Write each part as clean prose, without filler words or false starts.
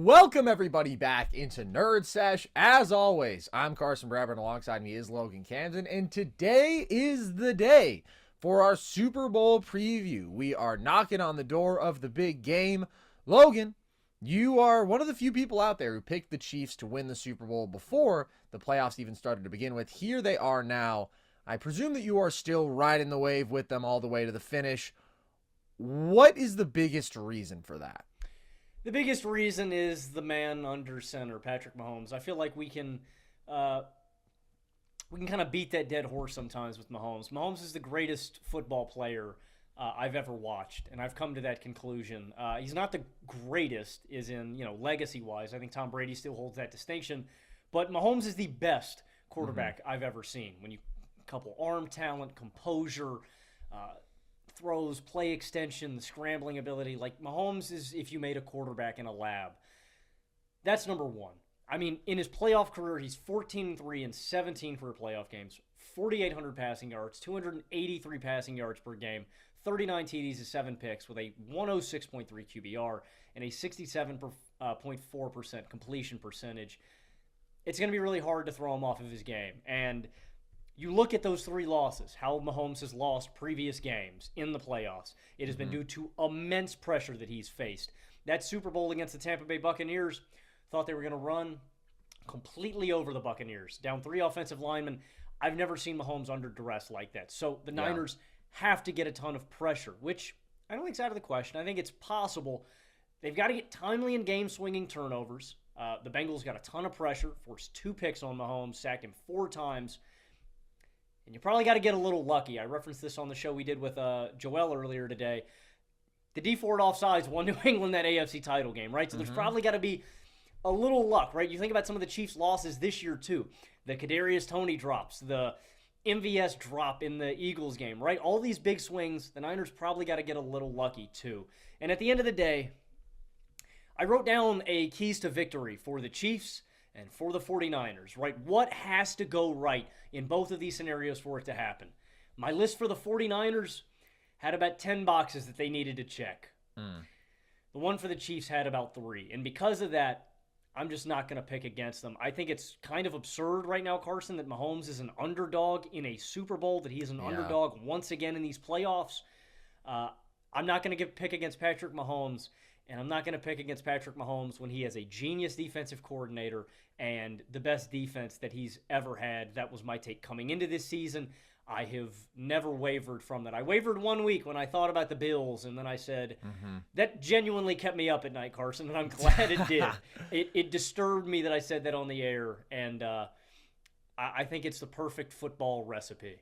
Welcome everybody back into Nerd Sesh. As always, I'm Carson Bradford, and alongside me is Logan Camden, and today is the day for our Super Bowl preview. We are knocking on the door of the big game. Logan, you are one of the few people out there who picked the Chiefs to win the Super Bowl before the playoffs even started to begin with. Here they are now. I presume that you are still riding the wave with them all the way to the finish. What is the biggest reason for that? The biggest reason is the man under center, Patrick Mahomes. I feel like we can kind of beat that dead horse sometimes with Mahomes. Mahomes is the greatest football player I've ever watched, and I've come to that conclusion. He's not the greatest, as in legacy-wise. I think Tom Brady still holds that distinction, but Mahomes is the best quarterback I've ever seen. When you couple arm talent, composure, throws, play extension, the scrambling ability. Like, Mahomes is if you made a quarterback in a lab. That's number one. I mean, in his playoff career, he's 14-3 and 17 for playoff games, 4,800 passing yards, 283 passing yards per game, 39 TDs and 7 picks with a 106.3 QBR and a 67.4% completion percentage. It's going to be really hard to throw him off of his game. And you look at those three losses, how Mahomes has lost previous games in the playoffs. It has been due to immense pressure that he's faced. That Super Bowl against the Tampa Bay Buccaneers, thought they were going to run completely over the Buccaneers, down 3 offensive linemen. I've never seen Mahomes under duress like that. So the Niners have to get a ton of pressure, which I don't think is out of the question. I think it's possible. They've got to get timely and game-swinging turnovers. The Bengals got a ton of pressure, forced 2 picks on Mahomes, sacked him 4 times. And you probably got to get a little lucky. I referenced this on the show we did with Joel earlier today. The D Ford offsides won New England that AFC title game, right? So there's probably got to be a little luck, right? You think about some of the Chiefs' losses this year, too. The Kadarius Toney drops, the MVS drop in the Eagles game, right? All these big swings, the Niners probably got to get a little lucky, too. And at the end of the day, I wrote down a keys to victory for the Chiefs and for the 49ers, right? What has to go right in both of these scenarios for it to happen? My list for the 49ers had about 10 boxes that they needed to check. The one for the Chiefs had about 3. And because of that, I'm just not going to pick against them. I think it's kind of absurd right now, Carson, that Mahomes is an underdog in a Super Bowl, that he is an underdog once again in these playoffs. I'm not going to pick against Patrick Mahomes. And I'm not going to pick against Patrick Mahomes when he has a genius defensive coordinator and the best defense that he's ever had. That was my take coming into this season. I have never wavered from that. I wavered 1 week when I thought about the Bills, and then I said, that genuinely kept me up at night, Carson, and I'm glad it did. It disturbed me that I said that on the air, and I think it's the perfect football recipe.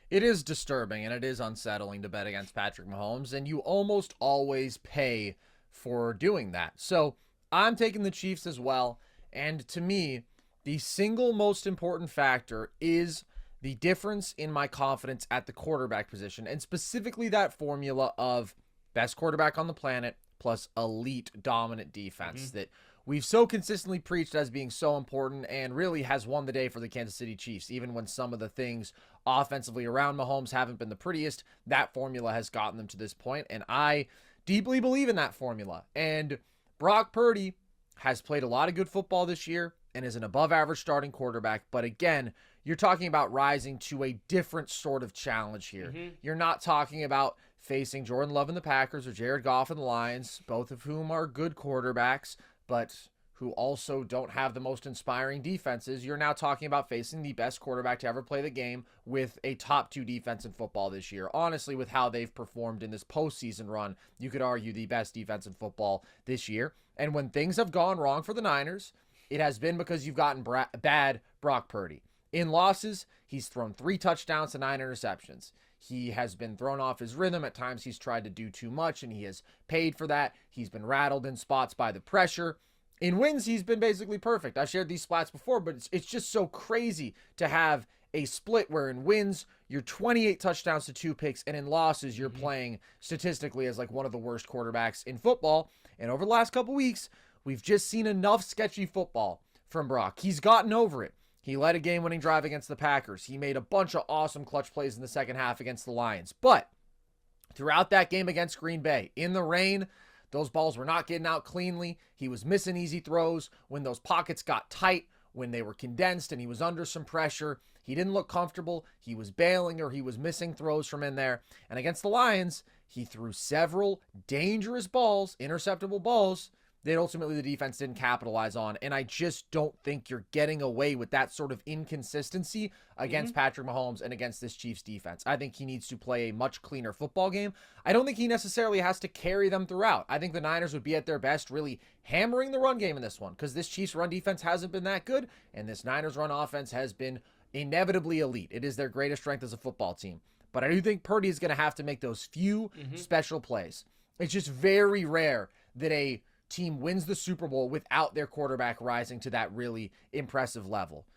It is disturbing, and it is unsettling to bet against Patrick Mahomes, and you almost always pay for doing that. So I'm taking the Chiefs as well. And to me, the single most important factor is the difference in my confidence at the quarterback position, and specifically that formula of best quarterback on the planet plus elite dominant defense that we've so consistently preached as being so important and really has won the day for the Kansas City Chiefs. Even when some of the things offensively around Mahomes haven't been the prettiest, that formula has gotten them to this point, and I deeply believe in that formula. And Brock Purdy has played a lot of good football this year and is an above-average starting quarterback. But again, you're talking about rising to a different sort of challenge here. You're not talking about facing Jordan Love and the Packers or Jared Goff and the Lions, both of whom are good quarterbacks, but who also don't have the most inspiring defenses. You're now talking about facing the best quarterback to ever play the game with a top 2 defense in football this year. Honestly, with how they've performed in this postseason run, you could argue the best defense in football this year. And when things have gone wrong for the Niners, it has been because you've gotten bad Brock Purdy. In losses, he's thrown 3 touchdowns to 9 interceptions. He has been thrown off his rhythm. At times he's tried to do too much, and he has paid for that. He's been rattled in spots by the pressure. In wins, he's been basically perfect. I've shared these splats before, but it's just so crazy to have a split where in wins, you're 28 touchdowns to 2 picks, and in losses, you're playing statistically as like one of the worst quarterbacks in football. And over the last couple weeks, we've just seen enough sketchy football from Brock. He's gotten over it. He led a game-winning drive against the Packers. He made a bunch of awesome clutch plays in the second half against the Lions. But throughout that game against Green Bay, in the rain, Those balls were not getting out cleanly. He was missing easy throws. When those pockets got tight, when they were condensed and he was under some pressure, he didn't look comfortable. He was bailing or he was missing throws from in there. And against the Lions, he threw several dangerous balls, interceptable balls, that ultimately the defense didn't capitalize on. And I just don't think you're getting away with that sort of inconsistency against Patrick Mahomes and against this Chiefs defense. I think he needs to play a much cleaner football game. I don't think he necessarily has to carry them throughout. I think the Niners would be at their best really hammering the run game in this one, because this Chiefs run defense hasn't been that good, and this Niners run offense has been inevitably elite. It is their greatest strength as a football team. But I do think Purdy is going to have to make those few special plays. It's just very rare that a team wins the Super Bowl without their quarterback rising to that really impressive level,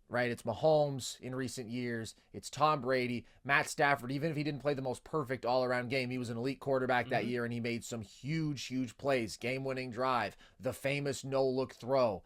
right? It's Mahomes in recent years. It's Tom Brady, Matt Stafford. Even if he didn't play the most perfect all-around game, he was an elite quarterback that year, and he made some huge plays. Game-winning drive, the famous no-look throw.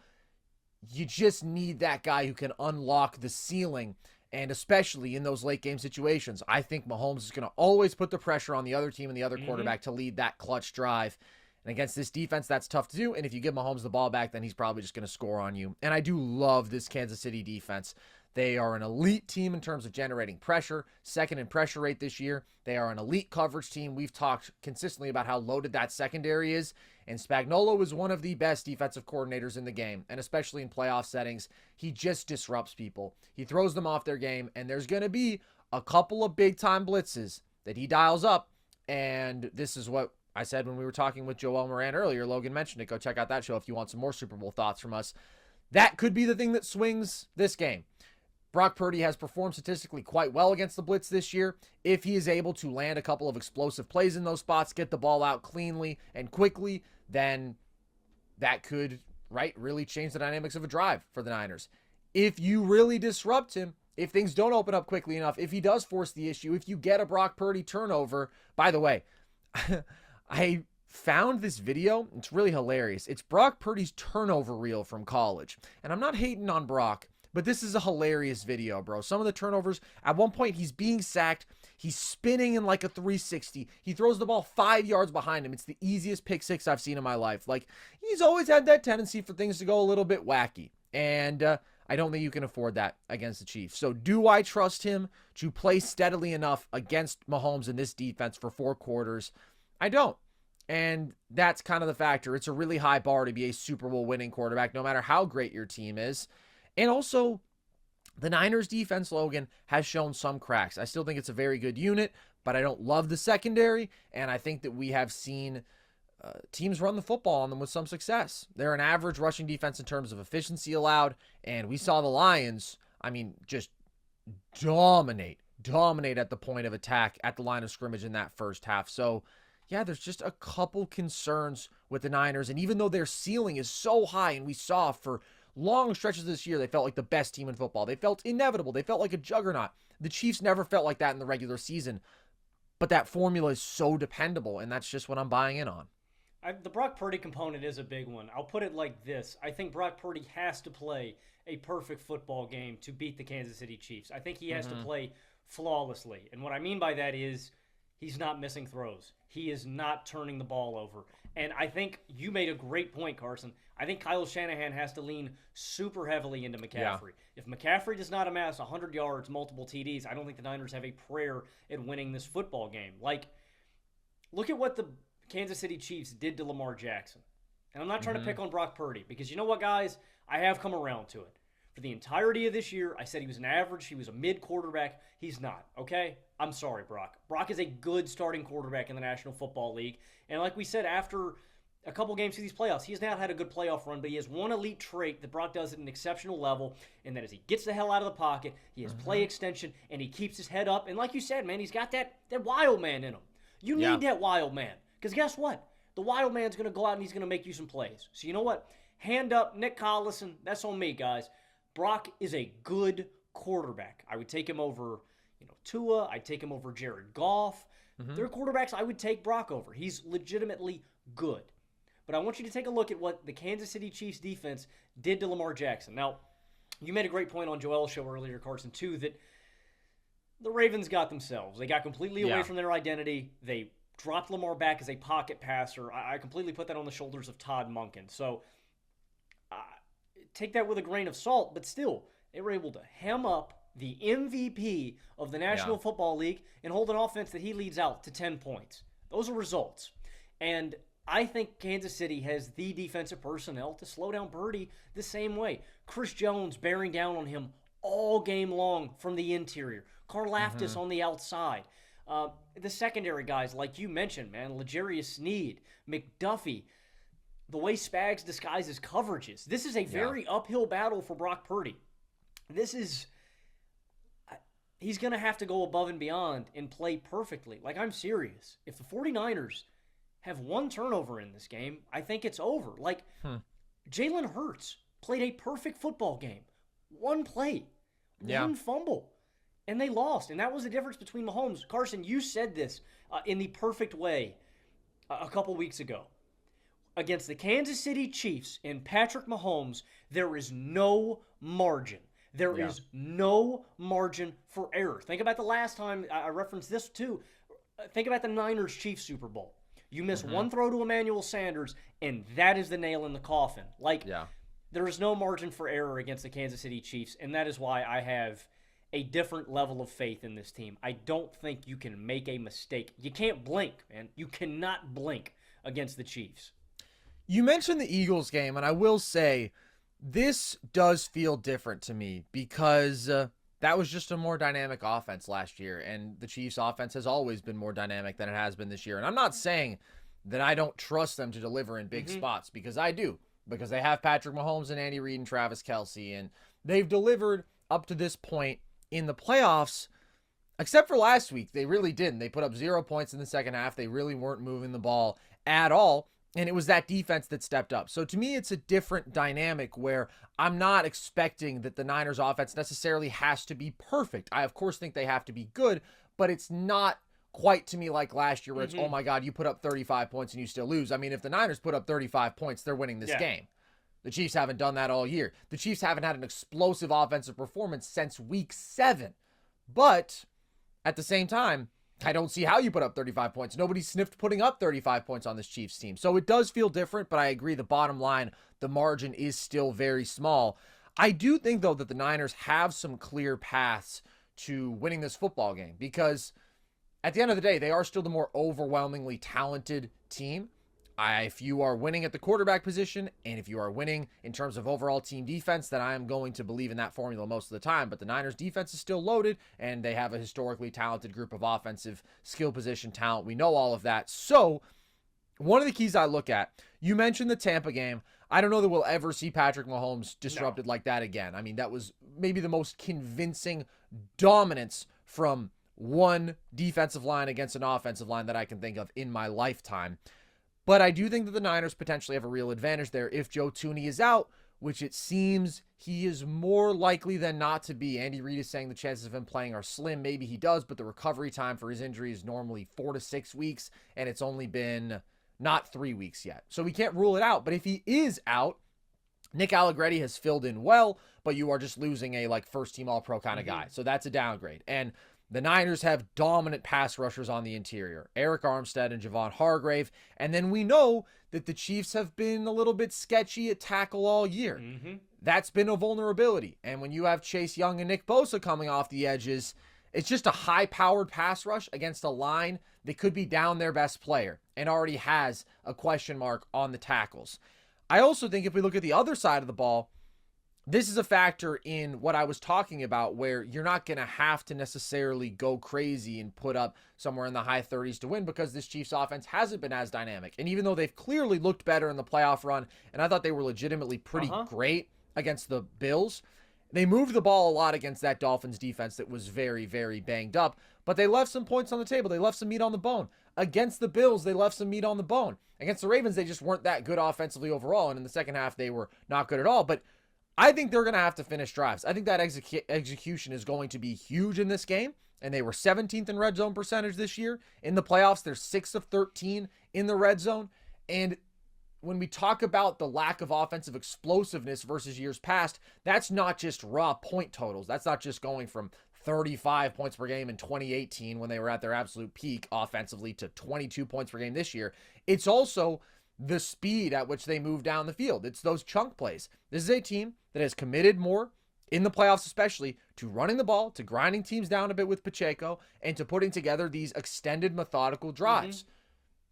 You just need that guy who can unlock the ceiling, and especially in those late-game situations. I think Mahomes is going to always put the pressure on the other team and the other quarterback to lead that clutch drive. And against this defense, that's tough to do. And if you give Mahomes the ball back, then he's probably just going to score on you. And I do love this Kansas City defense. They are an elite team in terms of generating pressure, second in pressure rate this year. They are an elite coverage team. We've talked consistently about how loaded that secondary is. And Spagnuolo is one of the best defensive coordinators in the game. And especially in playoff settings, he just disrupts people. He throws them off their game. And there's going to be a couple of big-time blitzes that he dials up. And this is what I said when we were talking with Joel Moran earlier. Logan mentioned it. Go check out that show if you want some more Super Bowl thoughts from us. That could be the thing that swings this game. Brock Purdy has performed statistically quite well against the blitz this year. If he is able to land a couple of explosive plays in those spots, get the ball out cleanly and quickly, then that could, really change the dynamics of a drive for the Niners. If you really disrupt him, if things don't open up quickly enough, if he does force the issue, if you get a Brock Purdy turnover, by the way, I found this video. It's really hilarious. It's Brock Purdy's turnover reel from college. And I'm not hating on Brock, but this is a hilarious video, bro. Some of the turnovers, at one point he's being sacked. He's spinning in like a 360. He throws the ball 5 yards behind him. It's the easiest pick six I've seen in my life. Like, he's always had that tendency for things to go a little bit wacky. And I don't think you can afford that against the Chiefs. So do I trust him to play steadily enough against Mahomes in this defense for 4 quarters? I don't. And that's kind of the factor. It's a really high bar to be a Super Bowl winning quarterback, no matter how great your team is. And also, the Niners defense, Logan, has shown some cracks. I still think it's a very good unit, but I don't love the secondary. And I think that we have seen teams run the football on them with some success. They're an average rushing defense in terms of efficiency allowed. And we saw the Lions, just dominate at the point of attack at the line of scrimmage in that first half. So, yeah, there's just a couple concerns with the Niners. And even though their ceiling is so high, and we saw for long stretches this year, they felt like the best team in football. They felt inevitable. They felt like a juggernaut. The Chiefs never felt like that in the regular season. But that formula is so dependable, and that's just what I'm buying in on. The Brock Purdy component is a big one. I'll put it like this. I think Brock Purdy has to play a perfect football game to beat the Kansas City Chiefs. I think he has to play flawlessly. And what I mean by that is he's not missing throws. He is not turning the ball over. And I think you made a great point, Carson. I think Kyle Shanahan has to lean super heavily into McCaffrey. Yeah. If McCaffrey does not amass 100 yards, multiple TDs, I don't think the Niners have a prayer at winning this football game. Like, look at what the Kansas City Chiefs did to Lamar Jackson. And I'm not trying to pick on Brock Purdy, because you know what, guys? I have come around to it. For the entirety of this year, I said he was an average, he was a mid-quarterback. He's not, okay? I'm sorry, Brock. Brock is a good starting quarterback in the National Football League. And like we said, after a couple games through these playoffs, he has not had a good playoff run, but he has one elite trait that Brock does at an exceptional level, and that is he gets the hell out of the pocket, he has play extension, and he keeps his head up. And like you said, man, he's got that wild man in him. You need that wild man, because guess what? The wild man's going to go out and he's going to make you some plays. So you know what? Hand up, Nick Collison. That's on me, guys. Brock is a good quarterback. I would take him over, Tua. I'd take him over Jared Goff. There are quarterbacks I would take Brock over. He's legitimately good. But I want you to take a look at what the Kansas City Chiefs defense did to Lamar Jackson. Now, you made a great point on Joel's show earlier, Carson, too, that the Ravens got themselves. They got completely away from their identity. They dropped Lamar back as a pocket passer. I completely put that on the shoulders of Todd Monken. So take that with a grain of salt, but still, they were able to hem up the MVP of the National Football League and hold an offense that he leads out to 10 points. Those are results. And I think Kansas City has the defensive personnel to slow down Purdy the same way. Chris Jones bearing down on him all game long from the interior. Karlaftis on the outside. The secondary guys, like you mentioned, man, L'Jarius Sneed, McDuffie, the way Spags disguises coverages. This is a very uphill battle for Brock Purdy. He's going to have to go above and beyond and play perfectly. Like, I'm serious. If the 49ers have one turnover in this game, I think it's over. Like, Jalen Hurts played a perfect football game. One play, one fumble, and they lost. And that was the difference between Mahomes. Carson, you said this in the perfect way a couple weeks ago. Against the Kansas City Chiefs and Patrick Mahomes, there is no margin. There is no margin for error. Think about the last time, I referenced this too. Think about the Niners-Chiefs Super Bowl. You miss one throw to Emmanuel Sanders, and that is the nail in the coffin. There is no margin for error against the Kansas City Chiefs, and that is why I have a different level of faith in this team. I don't think you can make a mistake. You can't blink, man. You cannot blink against the Chiefs. You mentioned the Eagles game, and I will say this does feel different to me because that was just a more dynamic offense last year, and the Chiefs' offense has always been more dynamic than it has been this year. And I'm not saying that I don't trust them to deliver in big spots, because I do, because they have Patrick Mahomes and Andy Reid and Travis Kelce, and they've delivered up to this point in the playoffs. Except for last week, they really didn't. They put up 0 points in the second half. They really weren't moving the ball at all. And it was that defense that stepped up. So to me, it's a different dynamic where I'm not expecting that the Niners offense necessarily has to be perfect. I, of course, think they have to be good, but it's not quite to me like last year where it's, oh my God, you put up 35 points and you still lose. I mean, if the Niners put up 35 points, they're winning this game. The Chiefs haven't done that all year. The Chiefs haven't had an explosive offensive performance since week 7. But at the same time, I don't see how you put up 35 points. Nobody sniffed putting up 35 points on this Chiefs team. So it does feel different, but I agree the bottom line, the margin is still very small. I do think, though, that the Niners have some clear paths to winning this football game, because at the end of the day, they are still the more overwhelmingly talented team. If you are winning at the quarterback position, and if you are winning in terms of overall team defense, then I am going to believe in that formula most of the time. But the Niners defense is still loaded, and they have a historically talented group of offensive skill position talent. We know all of that. So one of the keys I look at, you mentioned the Tampa game. I don't know that we'll ever see Patrick Mahomes disrupted like that again. I mean, that was maybe the most convincing dominance from one defensive line against an offensive line that I can think of in my lifetime. But I do think that the Niners potentially have a real advantage there if Joe Thuney is out, which it seems he is more likely than not to be. Andy Reid is saying the chances of him playing are slim. Maybe he does, but the recovery time for his injury is normally 4 to 6 weeks, and it's only been not 3 weeks yet. So we can't rule it out. But if he is out, Nick Allegretti has filled in well, but you are just losing a first-team All-Pro kind of guy. So that's a downgrade. And the Niners have dominant pass rushers on the interior, Eric Armstead and Javon Hargrave. And then we know that the Chiefs have been a little bit sketchy at tackle all year. That's been a vulnerability. And when you have Chase Young and Nick Bosa coming off the edges, it's just a high-powered pass rush against a line that could be down their best player and already has a question mark on the tackles. I also think if we look at the other side of the ball, this is a factor in what I was talking about, where you're not going to have to necessarily go crazy and put up somewhere in the high 30s to win, because this Chiefs offense hasn't been as dynamic. And even though they've clearly looked better in the playoff run, and I thought they were legitimately pretty great against the Bills, they moved the ball a lot against that Dolphins defense that was very, very banged up. But they left some points on the table. They left some meat on the bone. Against the Bills, they left some meat on the bone. Against the Ravens, they just weren't that good offensively overall. And in the second half, they were not good at all. But I think they're going to have to finish drives. I think that execution is going to be huge in this game. And they were 17th in red zone percentage this year. In the playoffs, they're 6 of 13 in the red zone. And when we talk about the lack of offensive explosiveness versus years past, that's not just raw point totals. That's not just going from 35 points per game in 2018 when they were at their absolute peak offensively to 22 points per game this year. It's also the speed at which they move down the field. It's those chunk plays. This is a team that has committed more in the playoffs, especially to running the ball, to grinding teams down a bit with Pacheco, and to putting together these extended methodical drives.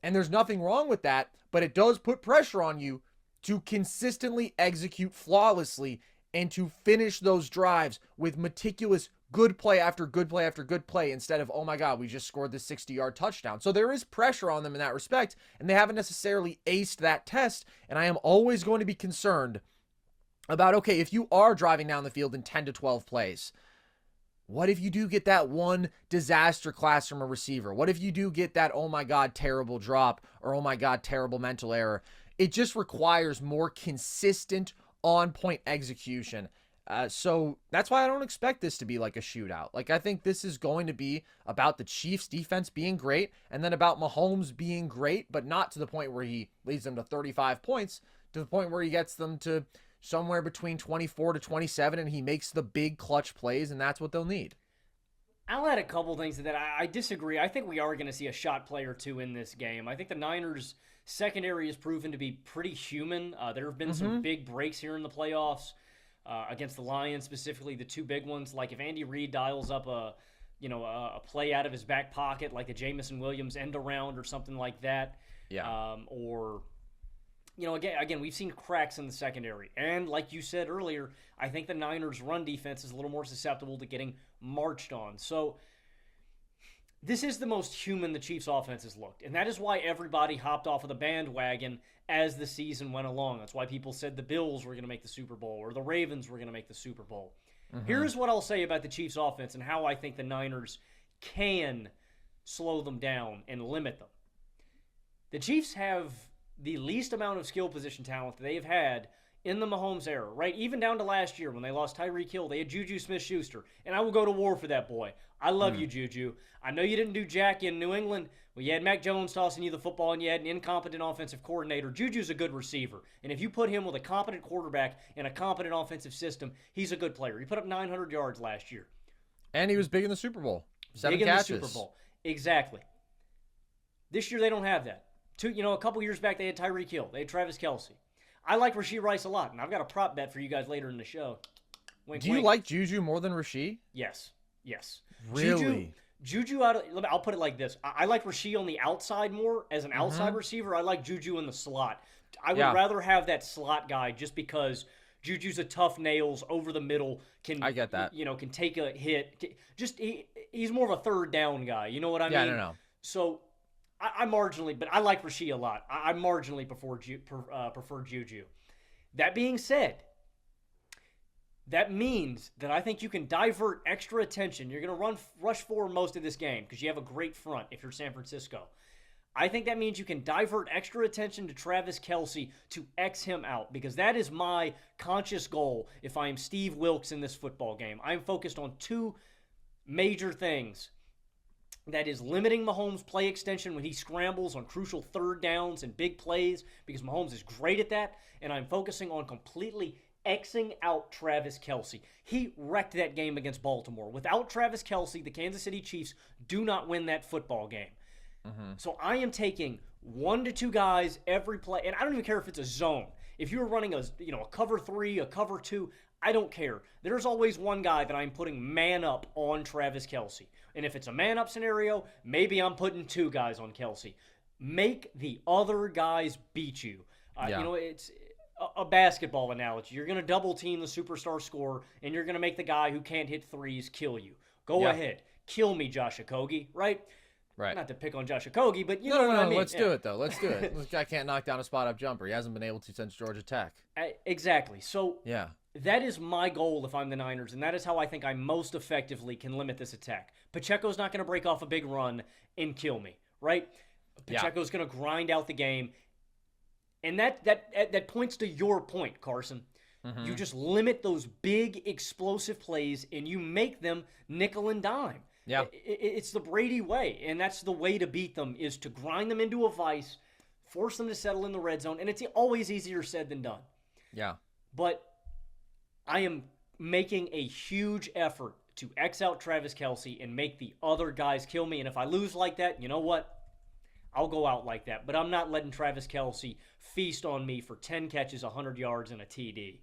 And there's nothing wrong with that, but it does put pressure on you to consistently execute flawlessly and to finish those drives with meticulous good play after good play after good play instead of, oh my God, we just scored this 60-yard touchdown. So there is pressure on them in that respect, and they haven't necessarily aced that test. And I am always going to be concerned about, okay, if you are driving down the field in 10 to 12 plays, what if you do get that one disaster class from a receiver? What if you do get that, oh my God, terrible drop, or oh my God, terrible mental error? It just requires more consistent on-point execution. So that's why I don't expect this to be like a shootout. Like, I think this is going to be about the Chiefs defense being great and then about Mahomes being great, but not to the point where he leads them to 35 points, to the point where he gets them to somewhere between 24 to 27 and he makes the big clutch plays, and that's what they'll need. I'll add a couple things to that. I disagree. I think we are going to see a shot play or two in this game. I think the Niners' secondary has proven to be pretty human. There have been some big breaks here in the playoffs. Against the Lions, specifically the two big ones. Like if Andy Reid dials up a play out of his back pocket, like the Jamison Williams end around or something like that. Yeah. Again, we've seen cracks in the secondary. And like you said earlier, I think the Niners' run defense is a little more susceptible to getting marched on. So this is the most human the Chiefs' offense has looked. And that is why everybody hopped off of the bandwagon as the season went along. That's why people said the Bills were going to make the Super Bowl or the Ravens were going to make the Super Bowl. Here's what I'll say about the Chiefs' offense and how I think the Niners can slow them down and limit them. The Chiefs have the least amount of skill position talent that they've had in the Mahomes era, right? Even down to last year when they lost Tyreek Hill, they had Juju Smith-Schuster, and I will go to war for that boy. I love you, Juju. I know you didn't do jack in New England. Well, you had Mac Jones tossing you the football, and you had an incompetent offensive coordinator. Juju's a good receiver, and if you put him with a competent quarterback and a competent offensive system, he's a good player. He put up 900 yards last year. And he was big in the Super Bowl. 7 big catches. In the Super Bowl. Exactly. This year they don't have that. A couple years back they had Tyreek Hill. They had Travis Kelce. I like Rashee Rice a lot, and I've got a prop bet for you guys later in the show. Wink, Do you like Juju more than Rashee? Yes. Really? Juju I'll put it like this. I like Rashee on the outside more as an outside receiver. I like Juju in the slot. I would rather have that slot guy just because Juju's a tough nails over the middle. I get that. Can take a hit. He's more of a third down guy. You know what I mean? Yeah, I don't know. So I marginally, but I like Rashee a lot. I marginally prefer Juju. That being said, that means that I think you can divert extra attention. You're going to rush forward most of this game because you have a great front if you're San Francisco. I think that means you can divert extra attention to Travis Kelce to X him out because that is my conscious goal if I am Steve Wilkes in this football game. I am focused on two major things. That is limiting Mahomes' play extension when he scrambles on crucial third downs and big plays because Mahomes is great at that. And I'm focusing on completely Xing out Travis Kelce. He wrecked that game against Baltimore. Without Travis Kelce, the Kansas City Chiefs do not win that football game. So I am taking 1 to 2 guys every play. And I don't even care if it's a zone. If you're running a cover 3, a cover 2, I don't care. There's always one guy that I'm putting man up on Travis Kelce. And if it's a man up scenario, maybe I'm putting 2 guys on Kelce. Make the other guys beat you. It's a basketball analogy. You're going to double team the superstar scorer, and you're going to make the guy who can't hit threes kill you. Go ahead. Kill me, Josh Okogie, right? Right. Not to pick on Josh Okogie, but you know what I mean. Let's do it, though. Let's do it. This guy can't knock down a spot-up jumper. He hasn't been able to since Georgia Tech. Exactly. So that is my goal if I'm the Niners, and that is how I think I most effectively can limit this attack. Pacheco's not going to break off a big run and kill me, right? Pacheco's going to grind out the game. And that points to your point, Carson. You just limit those big explosive plays, and you make them nickel and dime. Yeah. It's the Brady way, and that's the way to beat them is to grind them into a vice, force them to settle in the red zone, and it's always easier said than done. Yeah. But I am making a huge effort to X out Travis Kelce and make the other guys kill me. And if I lose like that, you know what? I'll go out like that. But I'm not letting Travis Kelce feast on me for 10 catches, 100 yards, and a TD.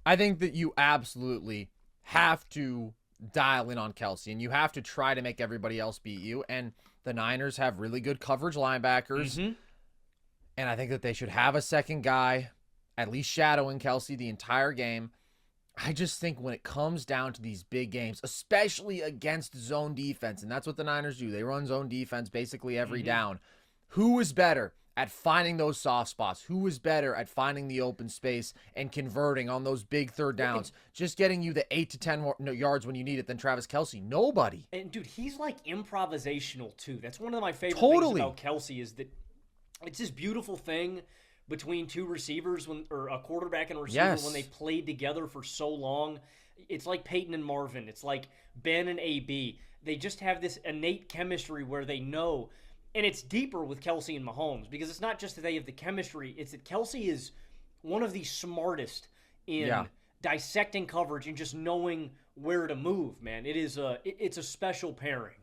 I think that you absolutely have to dial in on Kelce, and you have to try to make everybody else beat you. And the Niners have really good coverage linebackers, and I think that they should have a second guy, at least shadowing Kelce the entire game. I just think when it comes down to these big games, especially against zone defense, and that's what the Niners do. They run zone defense basically every down. Who is better at finding those soft spots? Who is better at finding the open space and converting on those big third downs? Just getting you the 8 to 10 yards when you need it than Travis Kelce. Nobody. And, dude, he's like improvisational, too. That's one of my favorite things about Kelce is that it's this beautiful thing between two receivers or a quarterback and a receiver when they played together for so long. It's like Peyton and Marvin. It's like Ben and AB. They just have this innate chemistry where they know, and it's deeper with Kelce and Mahomes because it's not just that they have the chemistry. It's that Kelce is one of the smartest in dissecting coverage and just knowing where to move, man. It's a special pairing.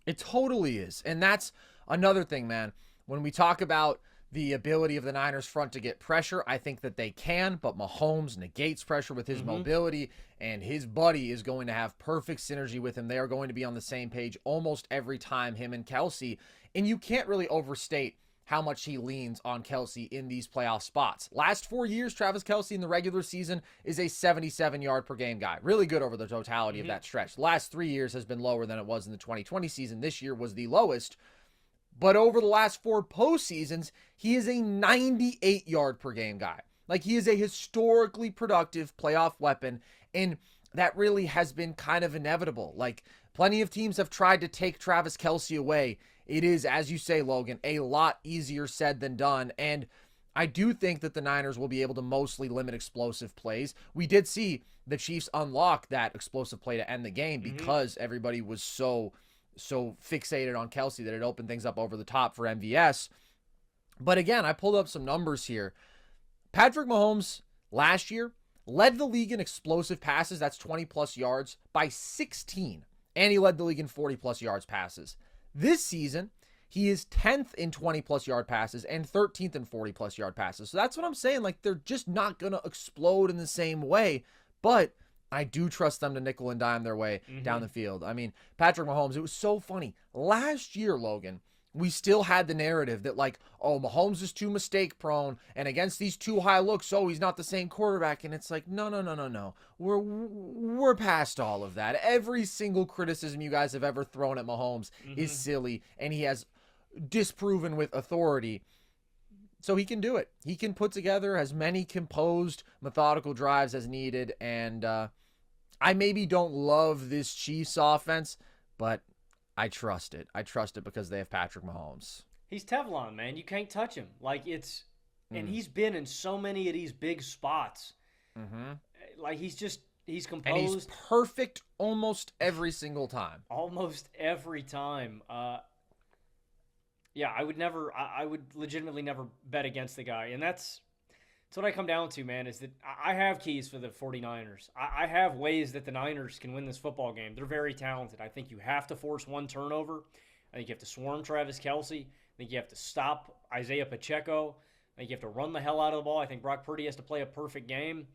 It totally is. And that's another thing, man. When we talk about the ability of the Niners front to get pressure, I think that they can, but Mahomes negates pressure with his mobility, and his buddy is going to have perfect synergy with him. They are going to be on the same page almost every time, him and Kelce, and you can't really overstate how much he leans on Kelce in these playoff spots. Last 4 years, Travis Kelce in the regular season is a 77-yard per game guy. Really good over the totality of that stretch. The last 3 years has been lower than it was in the 2020 season. This year was the lowest. But over the last 4 postseasons, he is a 98-yard per game guy. Like, he is a historically productive playoff weapon, and that really has been kind of inevitable. Like, plenty of teams have tried to take Travis Kelce away. It is, as you say, Logan, a lot easier said than done, and I do think that the Niners will be able to mostly limit explosive plays. We did see the Chiefs unlock that explosive play to end the game because everybody was so fixated on Kelce that it opened things up over the top for MVS. But again, I pulled up some numbers here. Patrick Mahomes last year led the league in explosive passes, that's 20-plus yards, by 16. And he led the league in 40-plus yards passes. This season, he is 10th in 20-plus yard passes and 13th in 40-plus yard passes. So that's what I'm saying. Like, they're just not going to explode in the same way. But I do trust them to nickel and dime their way down the field. I mean, Patrick Mahomes, it was so funny. Last year, Logan, we still had the narrative that, like, oh, Mahomes is too mistake prone, and against these too high looks, oh, he's not the same quarterback. And it's like, no. We're past all of that. Every single criticism you guys have ever thrown at Mahomes is silly, and he has disproven with authority. So he can do it. He can put together as many composed, methodical drives as needed, and I maybe don't love this Chiefs offense, but I trust it. I trust it because they have Patrick Mahomes. He's Teflon, man. You can't touch him. Like, it's and he's been in so many of these big spots. Like, he's composed. And he's perfect almost every single time. Almost every time. Yeah, I would legitimately never bet against the guy. And that's what I come down to, man, is that I have keys for the 49ers. I have ways that the Niners can win this football game. They're very talented. I think you have to force one turnover. I think you have to swarm Travis Kelce. I think you have to stop Isaiah Pacheco. I think you have to run the hell out of the ball. I think Brock Purdy has to play a perfect game.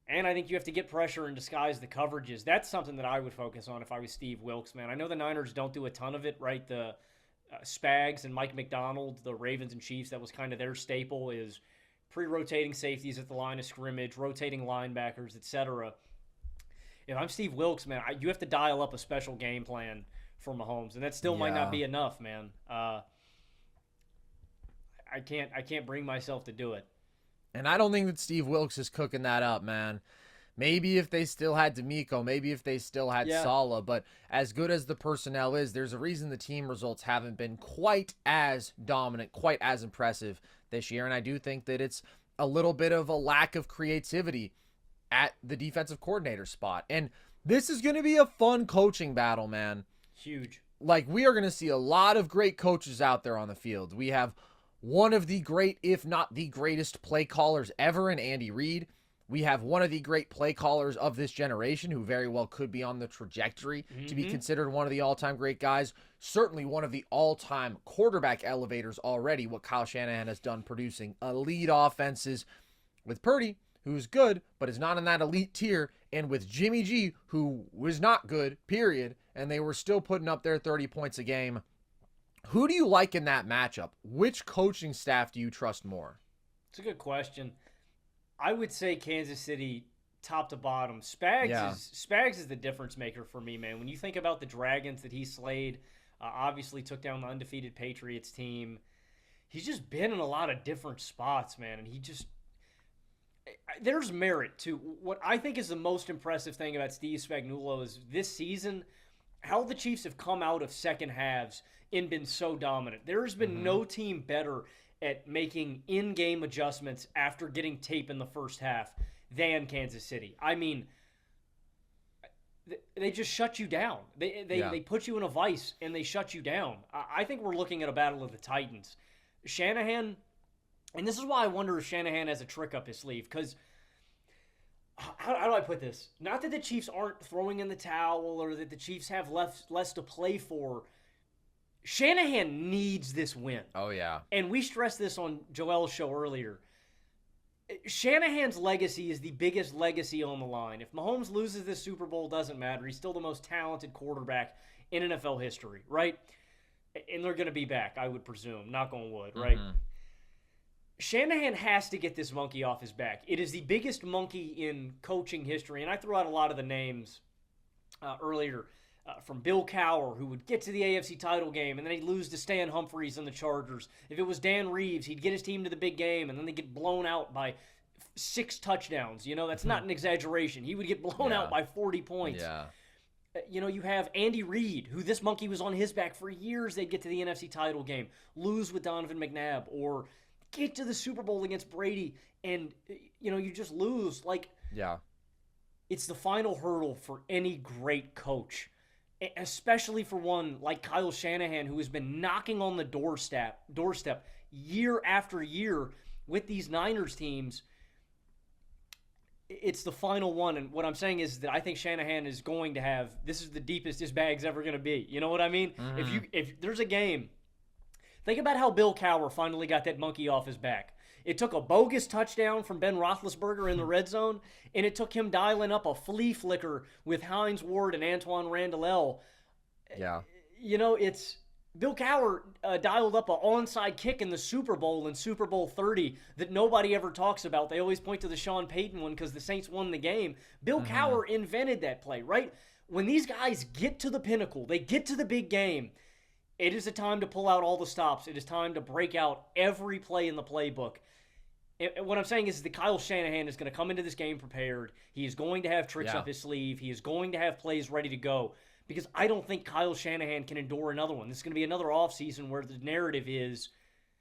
And I think you have to get pressure and disguise the coverages. That's something that I would focus on if I was Steve Wilks, man. I know the Niners don't do a ton of it, right? The Spags and Mike McDonald, the Ravens and Chiefs, that was kind of their staple, is pre-rotating safeties at the line of scrimmage, rotating linebackers, etc. If I'm Steve Wilks, man, you have to dial up a special game plan for Mahomes, and that still might not be enough, man. I can't bring myself to do it. And I don't think that Steve Wilks is cooking that up, man. Maybe if they still had D'Amico, maybe if they still had Saleh, but as good as the personnel is, there's a reason the team results haven't been quite as dominant, quite as impressive this year, and I do think that it's a little bit of a lack of creativity at the defensive coordinator spot. And this is going to be a fun coaching battle, man. Huge. Like, we are going to see a lot of great coaches out there on the field. We have one of the great, if not the greatest play callers ever in Andy Reid. We have one of the great play callers of this generation who very well could be on the trajectory to be considered one of the all-time great guys. Certainly one of the all-time quarterback elevators already, what Kyle Shanahan has done producing elite offenses with Purdy, who's good, but is not in that elite tier, and with Jimmy G, who was not good, period, and they were still putting up their 30 points a game. Who do you like in that matchup? Which coaching staff do you trust more? It's a good question. I would say Kansas City, top to bottom. Spags is the difference maker for me, man. When you think about the Dragons that he slayed, obviously took down the undefeated Patriots team. He's just been in a lot of different spots, man, and there's merit to what I think is the most impressive thing about Steve Spagnuolo is this season, how the Chiefs have come out of second halves and been so dominant. There has been no team better at making in-game adjustments after getting tape in the first half than Kansas City. I mean, they just shut you down. They put you in a vice and they shut you down. I think we're looking at a battle of the Titans. Shanahan, and this is why I wonder if Shanahan has a trick up his sleeve, because how do I put this? Not that the Chiefs aren't throwing in the towel or that the Chiefs have less to play for. Shanahan needs this win. Oh, yeah. And we stressed this on Joel's show earlier. Shanahan's legacy is the biggest legacy on the line. If Mahomes loses this Super Bowl, doesn't matter. He's still the most talented quarterback in NFL history, right? And they're going to be back, I would presume. Knock on wood, right? Shanahan has to get this monkey off his back. It is the biggest monkey in coaching history. And I threw out a lot of the names earlier. From Bill Cowher, who would get to the AFC title game, and then he'd lose to Stan Humphries and the Chargers. If it was Dan Reeves, he'd get his team to the big game, and then they'd get blown out by 6 touchdowns. You know, that's not an exaggeration. He would get blown out by 40 points. Yeah. You know, you have Andy Reid, who this monkey was on his back for years. They'd get to the NFC title game, lose with Donovan McNabb, or get to the Super Bowl against Brady, and, you know, you just lose. Like, it's the final hurdle for any great coach. Especially for one like Kyle Shanahan, who has been knocking on the doorstep year after year with these Niners teams. It's the final one, and what I'm saying is that I think Shanahan is going to have, this is the deepest his bag's ever going to be. You know what I mean? If there's a game, think about how Bill Cowher finally got that monkey off his back. It took a bogus touchdown from Ben Roethlisberger in the red zone, and it took him dialing up a flea flicker with Hines Ward and Antoine Randall. Yeah. You know, it's Bill Cowher dialed up an onside kick in the Super Bowl in Super Bowl 30 that nobody ever talks about. They always point to the Sean Payton one because the Saints won the game. Bill Cowher invented that play, right? When these guys get to the pinnacle, they get to the big game, it is a time to pull out all the stops. It is time to break out every play in the playbook. What I'm saying is that Kyle Shanahan is going to come into this game prepared. He is going to have tricks up his sleeve. He is going to have plays ready to go. Because I don't think Kyle Shanahan can endure another one. This is going to be another offseason where the narrative is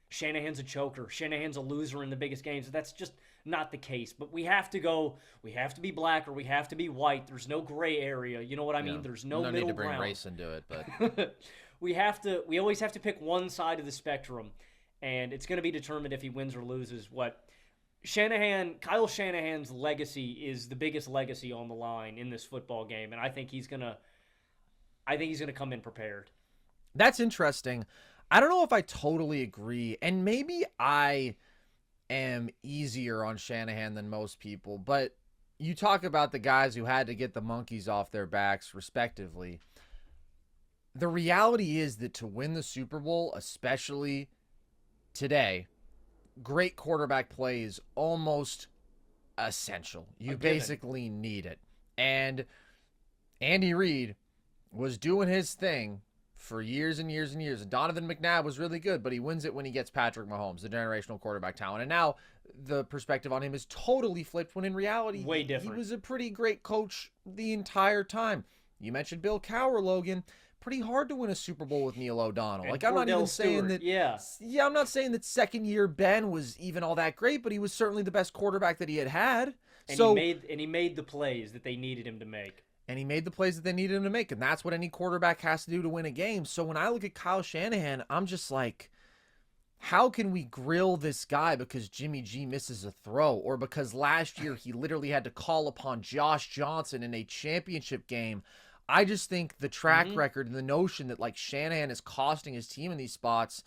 Shanahan's a choker. Shanahan's a loser in the biggest games. That's just not the case. But we have to be black or we have to be white. There's no gray area. You know what I mean? There's no middle need to bring ground. race into it, but we always have to pick one side of the spectrum. And it's going to be determined if he wins or loses. Kyle Shanahan's legacy is the biggest legacy on the line in this football game, and I think he's gonna come in prepared. That's interesting. I don't know if I totally agree, and maybe I am easier on Shanahan than most people, but you talk about the guys who had to get the monkeys off their backs, respectively. The reality is that to win the Super Bowl, especially today, great quarterback play is almost essential. You basically need it. And Andy Reid was doing his thing for years and years and years. And Donovan McNabb was really good, but he wins it when he gets Patrick Mahomes, the generational quarterback talent. And now the perspective on him is totally flipped when in reality, way different. He was a pretty great coach the entire time. You mentioned Bill Cowher, Logan. Pretty hard to win a Super Bowl with Neil O'Donnell. And like, I'm not even saying that. Yeah, I'm not saying that second year Ben was even all that great, but he was certainly the best quarterback that he had. And so he made the plays that they needed him to make. And he made the plays that they needed him to make, and that's what any quarterback has to do to win a game. So when I look at Kyle Shanahan, I'm just like, how can we grill this guy because Jimmy G misses a throw, or because last year he literally had to call upon Josh Johnson in a championship game? I just think the track Mm-hmm. record and the notion that like Shanahan is costing his team in these spots,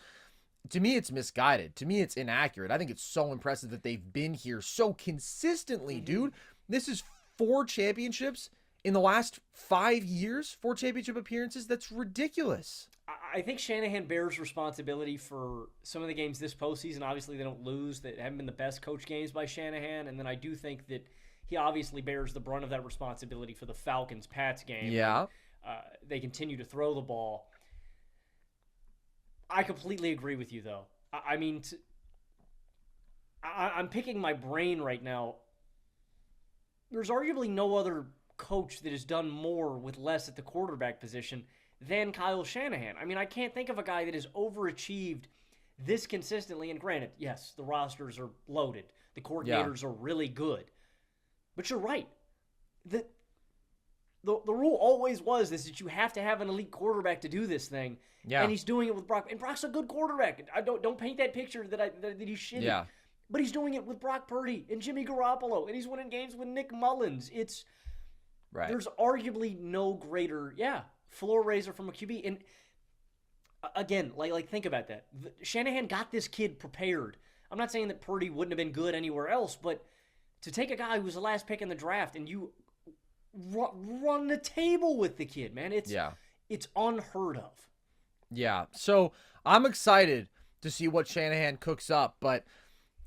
to me it's misguided. To me it's inaccurate. I think it's so impressive that they've been here so consistently, Mm-hmm. dude. This is 4 championships in the last 5 years, 4 championship appearances. That's ridiculous. I think Shanahan bears responsibility for some of the games this postseason. Obviously, they don't lose. That haven't been the best coach games by Shanahan. And then I do think that he obviously bears the brunt of that responsibility for the Falcons-Pats game. Yeah. They continue to throw the ball. I completely agree with you, though. I mean, I'm picking my brain right now. There's arguably no other coach that has done more with less at the quarterback position than Kyle Shanahan. I mean, I can't think of a guy that has overachieved this consistently. And granted, yes, the rosters are loaded. The coordinators are really good. But you're right. The rule always was this, that you have to have an elite quarterback to do this thing. Yeah. And he's doing it with Brock. And Brock's a good quarterback. I don't paint that picture that he's shitty. Yeah. But he's doing it with Brock Purdy and Jimmy Garoppolo. And he's winning games with Nick Mullins. Right. There's arguably no greater, floor raiser from a QB. And again, like think about that. Shanahan got this kid prepared. I'm not saying that Purdy wouldn't have been good anywhere else, but to take a guy who was the last pick in the draft and you run the table with the kid, man, it's unheard of. Yeah. So I'm excited to see what Shanahan cooks up, but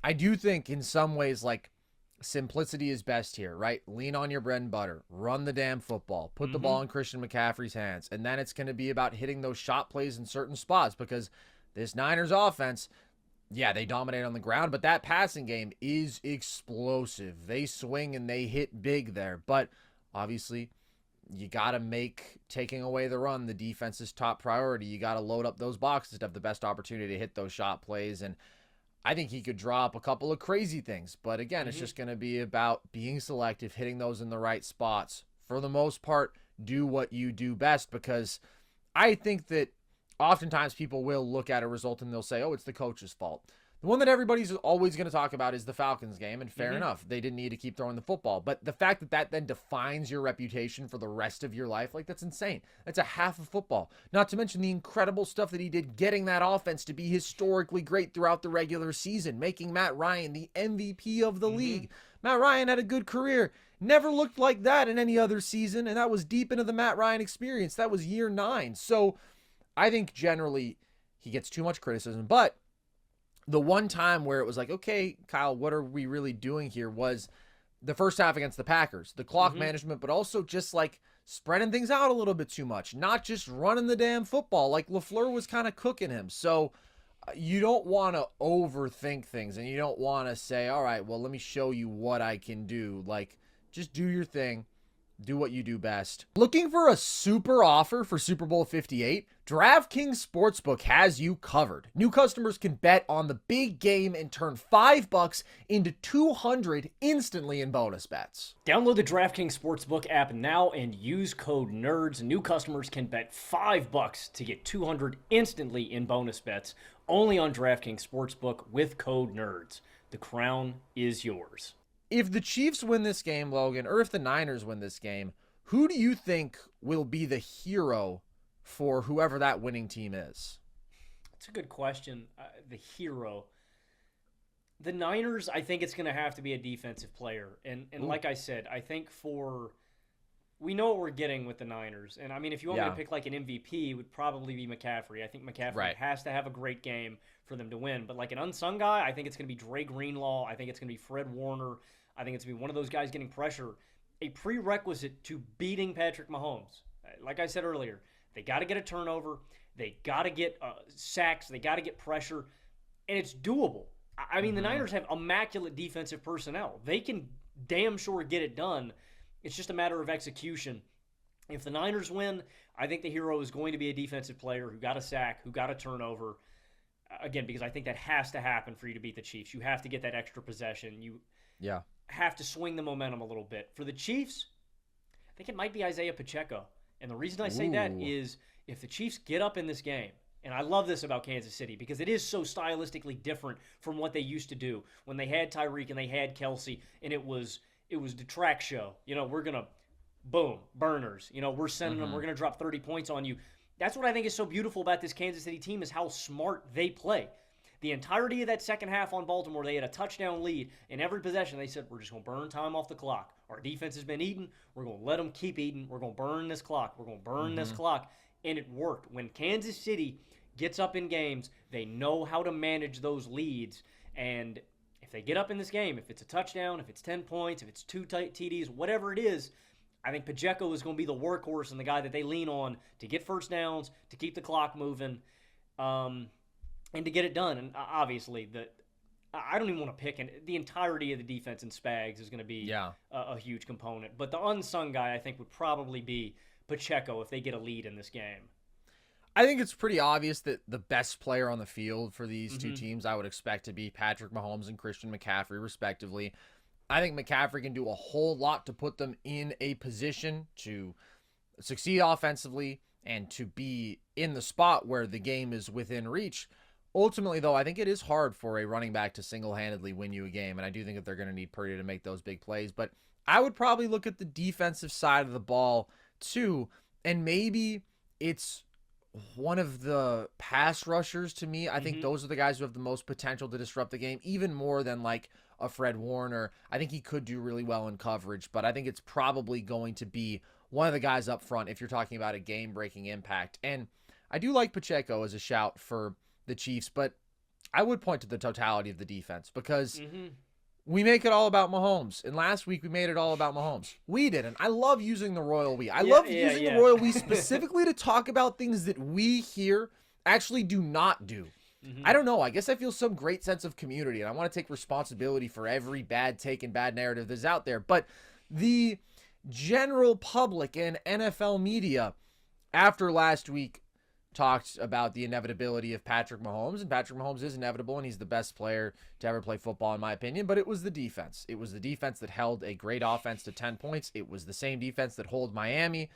I do think in some ways, like, simplicity is best here, right? Lean on your bread and butter. Run the damn football. Put the ball in Christian McCaffrey's hands. And then it's going to be about hitting those shot plays in certain spots, because this Niners offense, they dominate on the ground, but that passing game is explosive. They swing and they hit big there. But obviously, you got to make taking away the run the defense's top priority. You got to load up those boxes to have the best opportunity to hit those shot plays. And I think he could draw up a couple of crazy things. But again, it's just going to be about being selective, hitting those in the right spots. For the most part, do what you do best, because I think that oftentimes people will look at a result and they'll say, oh, it's the coach's fault. The one that everybody's always going to talk about is the Falcons game, and fair enough. They didn't need to keep throwing the football. But the fact that that then defines your reputation for the rest of your life, like, that's insane. That's a half of football. Not to mention the incredible stuff that he did getting that offense to be historically great throughout the regular season, making Matt Ryan the MVP of the league. Matt Ryan had a good career. Never looked like that in any other season, and that was deep into the Matt Ryan experience. That was year 9. So I think generally he gets too much criticism, but the one time where it was like, okay, Kyle, what are we really doing here, was the first half against the Packers. The clock management, but also just like spreading things out a little bit too much, not just running the damn football. Like, LaFleur was kind of cooking him. So you don't want to overthink things, and you don't want to say, all right, well, let me show you what I can do. Like, just do your thing. Do what you do best. Looking for a super offer for Super Bowl 58? DraftKings Sportsbook has you covered. New customers can bet on the big game and turn $5 into $200 instantly in bonus bets. Download the DraftKings Sportsbook app now and use code NERDS. New customers can bet $5 to get $200 instantly in bonus bets, only on DraftKings Sportsbook with code NERDS. The crown is yours. If the Chiefs win this game, Logan, or if the Niners win this game, who do you think will be the hero for whoever that winning team is? That's a good question. The hero. The Niners, I think it's going to have to be a defensive player. And like I said, I think we know what we're getting with the Niners. And I mean, if you want me to pick like an MVP, it would probably be McCaffrey. I think McCaffrey has to have a great game for them to win. But like an unsung guy, I think it's going to be Dre Greenlaw. I think it's going to be Fred Warner. I think it's going to be one of those guys getting pressure. A prerequisite to beating Patrick Mahomes. Like I said earlier, they got to get a turnover. They got to get sacks. They got to get pressure. And it's doable. I mean, the Niners have immaculate defensive personnel. They can damn sure get it done. It's just a matter of execution. If the Niners win, I think the hero is going to be a defensive player who got a sack, who got a turnover. Again, because I think that has to happen for you to beat the Chiefs. You have to get that extra possession. You have to swing the momentum a little bit. For the Chiefs, I think it might be Isaiah Pacheco. And the reason I say that is if the Chiefs get up in this game And I love this about Kansas City because it is so stylistically different from what they used to do when they had Tyreek and they had Kelsey, and it was the track show. We're going to, boom, burners. We're sending them. We're going to drop 30 points on you. That's what I think is so beautiful about this Kansas City team is how smart they play. The entirety of that second half on Baltimore, they had a touchdown lead. In every possession, they said, we're just going to burn time off the clock. Our defense has been eating. We're going to let them keep eating. We're going to burn this clock. We're going to burn this clock. And it worked. When Kansas City gets up in games, they know how to manage those leads. And if they get up in this game, if it's a touchdown, if it's 10 points, if it's 2 TDs, whatever it is, I think Pacheco is going to be the workhorse and the guy that they lean on to get first downs, to keep the clock moving, and to get it done. And obviously, I don't even want to pick, and the entirety of the defense in Spags is going to be a huge component. But the unsung guy, I think, would probably be Pacheco if they get a lead in this game. I think it's pretty obvious that the best player on the field for these two teams I would expect to be Patrick Mahomes and Christian McCaffrey, respectively. I think McCaffrey can do a whole lot to put them in a position to succeed offensively and to be in the spot where the game is within reach. Ultimately, though, I think it is hard for a running back to single-handedly win you a game, and I do think that they're going to need Purdy to make those big plays. But I would probably look at the defensive side of the ball, too, and maybe it's one of the pass rushers to me. I think those are the guys who have the most potential to disrupt the game, even more than like a Fred Warner. I think he could do really well in coverage, but I think it's probably going to be one of the guys up front if you're talking about a game-breaking impact. And I do like Pacheco as a shout for the Chiefs, but I would point to the totality of the defense because we make it all about Mahomes. And last week we made it all about Mahomes. We didn't. I love using the royal we. I love using the royal we specifically to talk about things that we here actually do not do. I don't know. I guess I feel some great sense of community, and I want to take responsibility for every bad take and bad narrative that's out there. But the general public and NFL media after last week talked about the inevitability of Patrick Mahomes, and Patrick Mahomes is inevitable, and he's the best player to ever play football, in my opinion, but it was the defense. It was the defense that held a great offense to 10 points. It was the same defense that held Miami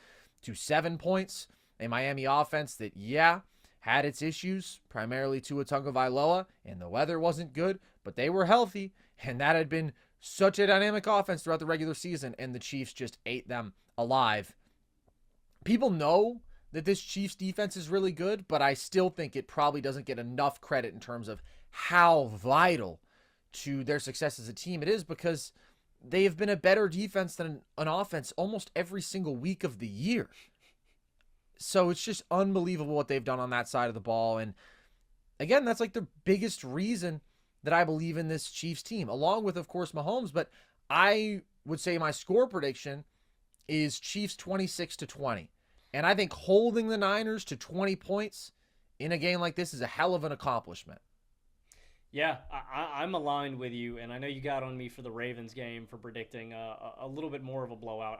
to 7 points, a Miami offense that, had its issues, primarily Tua Tagovailoa, and the weather wasn't good, but they were healthy, and that had been such a dynamic offense throughout the regular season, and the Chiefs just ate them alive. People know that this Chiefs defense is really good, but I still think it probably doesn't get enough credit in terms of how vital to their success as a team it is, because they have been a better defense than an offense almost every single week of the year. So it's just unbelievable what they've done on that side of the ball. And again, that's like the biggest reason that I believe in this Chiefs team, along with, of course, Mahomes. But I would say my score prediction is Chiefs 26-20. And I think holding the Niners to 20 points in a game like this is a hell of an accomplishment. Yeah, I'm aligned with you, and I know you got on me for the Ravens game for predicting a little bit more of a blowout.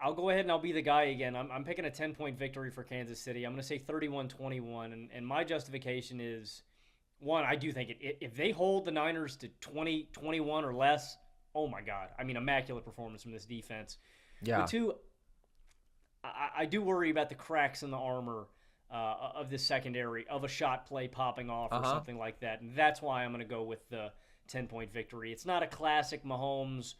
I'll go ahead and I'll be the guy again. I'm picking a 10-point victory for Kansas City. I'm going to say 31-21, and my justification is, one, I do think if they hold the Niners to 20, 21 or less, oh my God. I mean, immaculate performance from this defense. Yeah. But two, I do worry about the cracks in the armor of this secondary, of a shot play popping off or something like that. And that's why I'm going to go with the 10-point victory. It's not a classic Mahomes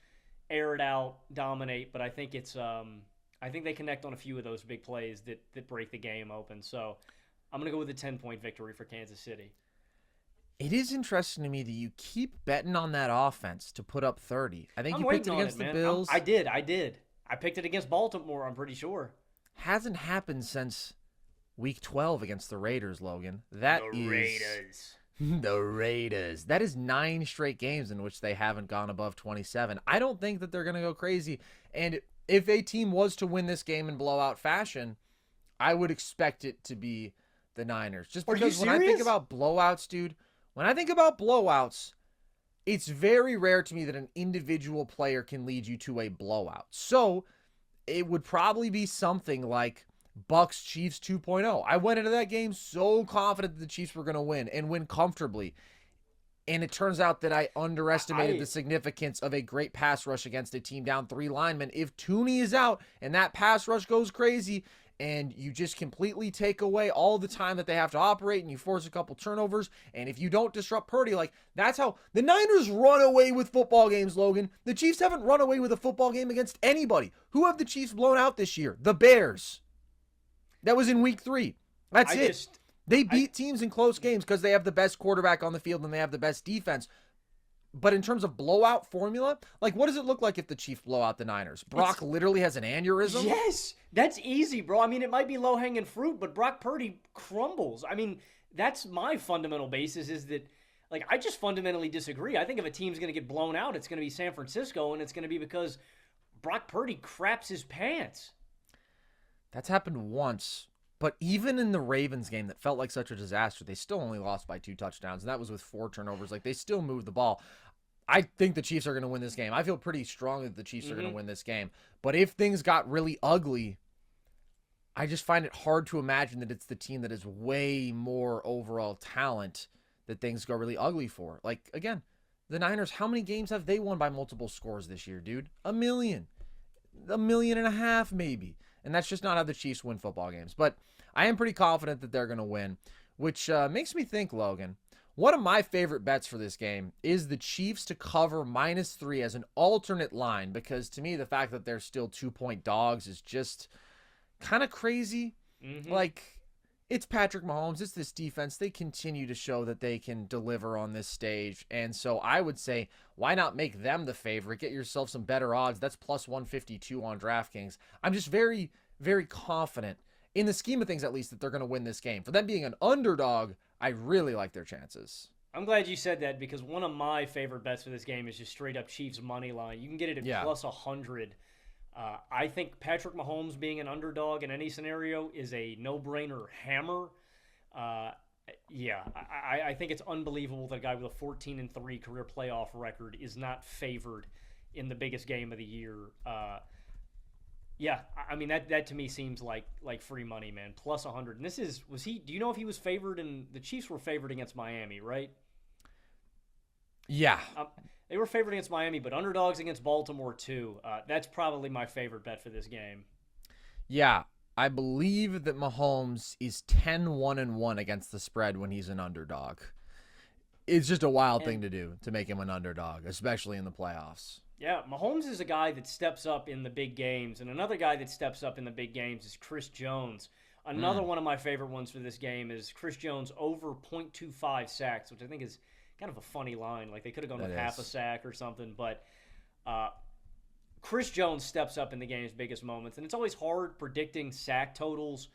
air it out, dominate, but I think it's I think they connect on a few of those big plays that break the game open. So I'm going to go with a 10-point victory for Kansas City. It is interesting to me that you keep betting on that offense to put up 30. I think you picked it against the Bills. I did. I picked it against Baltimore, I'm pretty sure. Hasn't happened since week 12 against the Raiders, Logan. Raiders. The Raiders. That is 9 straight games in which they haven't gone above 27. I don't think that they're going to go crazy. And if a team was to win this game in blowout fashion, I would expect it to be the Niners. Just because when I think about blowouts, dude, it's very rare to me that an individual player can lead you to a blowout. So it would probably be something like Bucks Chiefs 2.0. I went into that game so confident that the Chiefs were going to win and win comfortably. And it turns out that I underestimated the significance of a great pass rush against a team down 3 linemen. If Tooney is out and that pass rush goes crazy and you just completely take away all the time that they have to operate, and you force a couple turnovers. And if you don't disrupt Purdy, like, that's how the Niners run away with football games, Logan. The Chiefs haven't run away with a football game against anybody. Who have the Chiefs blown out this year? The Bears. That was in week 3. That's it. They beat teams in close games because they have the best quarterback on the field and they have the best defense. But in terms of blowout formula, like, what does it look like if the Chiefs blow out the Niners? Brock literally has an aneurysm? Yes, that's easy, bro. I mean, it might be low-hanging fruit, but Brock Purdy crumbles. I mean, that's my fundamental basis is that, like, I just fundamentally disagree. I think if a team's going to get blown out, it's going to be San Francisco, and it's going to be because Brock Purdy craps his pants. That's happened once. But even in the Ravens game that felt like such a disaster, they still only lost by 2 touchdowns, and that was with 4 turnovers. Like, they still moved the ball. I think the Chiefs are going to win this game. I feel pretty strongly that the Chiefs are going to win this game. But if things got really ugly, I just find it hard to imagine that it's the team that has way more overall talent that things go really ugly for. Like, again, the Niners, how many games have they won by multiple scores this year, dude? 1 million. 1.5 million, maybe. And that's just not how the Chiefs win football games. But I am pretty confident that they're going to win, which makes me think, Logan, one of my favorite bets for this game is the Chiefs to cover -3 as an alternate line, because to me, the fact that they're still 2-point dogs is just kind of crazy. Like, it's Patrick Mahomes. It's this defense. They continue to show that they can deliver on this stage. And so I would say, why not make them the favorite? Get yourself some better odds. That's plus 152 on DraftKings. I'm just very, very confident, in the scheme of things at least, that they're going to win this game. For them being an underdog, I really like their chances. I'm glad you said that, because one of my favorite bets for this game is just straight up Chiefs money line. You can get it at plus 100. I think Patrick Mahomes being an underdog in any scenario is a no-brainer hammer. I think it's unbelievable that a guy with a 14-3 career playoff record is not favored in the biggest game of the year. I mean, that to me seems like free money, man. Plus 100. And do you know if he was favored? And the Chiefs were favored against Miami, right? Yeah. They were favored against Miami, but underdogs against Baltimore too. That's probably my favorite bet for this game. Yeah, I believe that Mahomes is 10-1-1 against the spread when he's an underdog. It's just a wild thing to do, to make him an underdog, especially in the playoffs. Yeah, Mahomes is a guy that steps up in the big games, and another guy that steps up in the big games is Chris Jones. Another one of my favorite ones for this game is Chris Jones over 0.25 sacks, which I think is kind of a funny line. Like, they could have gone with half a sack or something, but Chris Jones steps up in the game's biggest moments, and it's always hard predicting sack totals,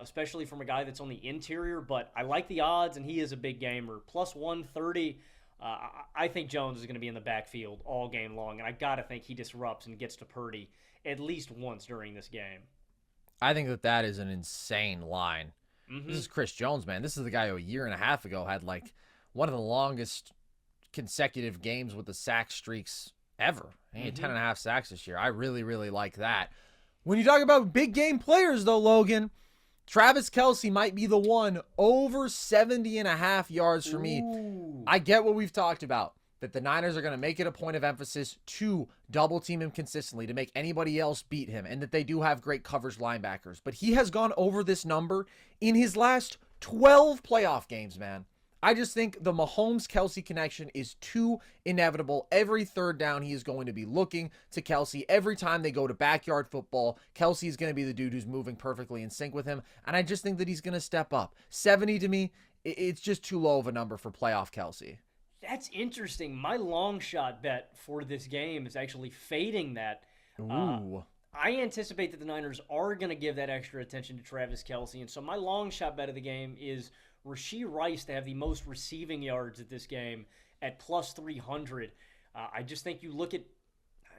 especially from a guy that's on the interior, but I like the odds, and he is a big gamer. Plus 130. I think Jones is going to be in the backfield all game long, and I got to think he disrupts and gets to Purdy at least once during this game. I think that is an insane line. This is Chris Jones, man. This is the guy who a year and a half ago had, like, one of the longest consecutive games with the sack streaks ever. He had 10.5 sacks this year. I really, really like that. When you talk about big game players, though, Logan, Travis Kelce might be the one over 70.5 yards for me. I get what we've talked about, that the Niners are going to make it a point of emphasis to double team him consistently, to make anybody else beat him, and that they do have great coverage linebackers. But he has gone over this number in his last 12 playoff games, man. I just think the Mahomes-Kelce connection is too inevitable. Every third down, he is going to be looking to Kelce. Every time they go to backyard football, Kelce is going to be the dude who's moving perfectly in sync with him. And I just think that he's going to step up. 70 to me, it's just too low of a number for playoff Kelce. That's interesting. My long shot bet for this game is actually fading that. I anticipate that the Niners are going to give that extra attention to Travis Kelce. And so my long shot bet of the game is Rashee Rice to have the most receiving yards at this game at plus 300. I just think you look at,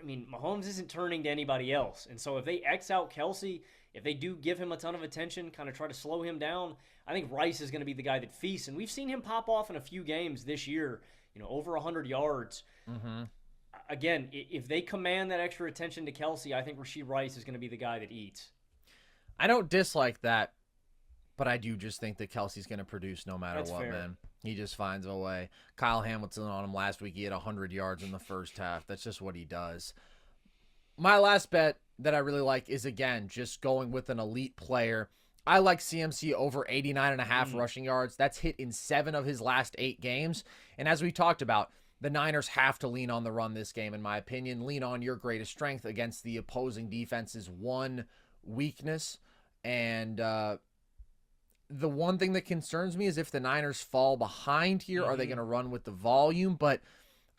Mahomes isn't turning to anybody else. And so if they X out Kelce, if they do give him a ton of attention, kind of try to slow him down, I think Rice is going to be the guy that feasts. And we've seen him pop off in a few games this year, over 100 yards. Again, if they command that extra attention to Kelce, I think Rashee Rice is going to be the guy that eats. I don't dislike that, but I do just think that Kelsey's going to produce no matter what, man. He just finds a way. Kyle Hamilton on him last week. He had 100 yards in the first half. That's just what he does. My last bet that I really like is, again, just going with an elite player. I like CMC over 89.5 rushing yards. That's hit in 7 of his last 8 games. And as we talked about, the Niners have to lean on the run this game, in my opinion. Lean on your greatest strength against the opposing defense's one weakness. And the one thing that concerns me is if the Niners fall behind here, are they going to run with the volume? But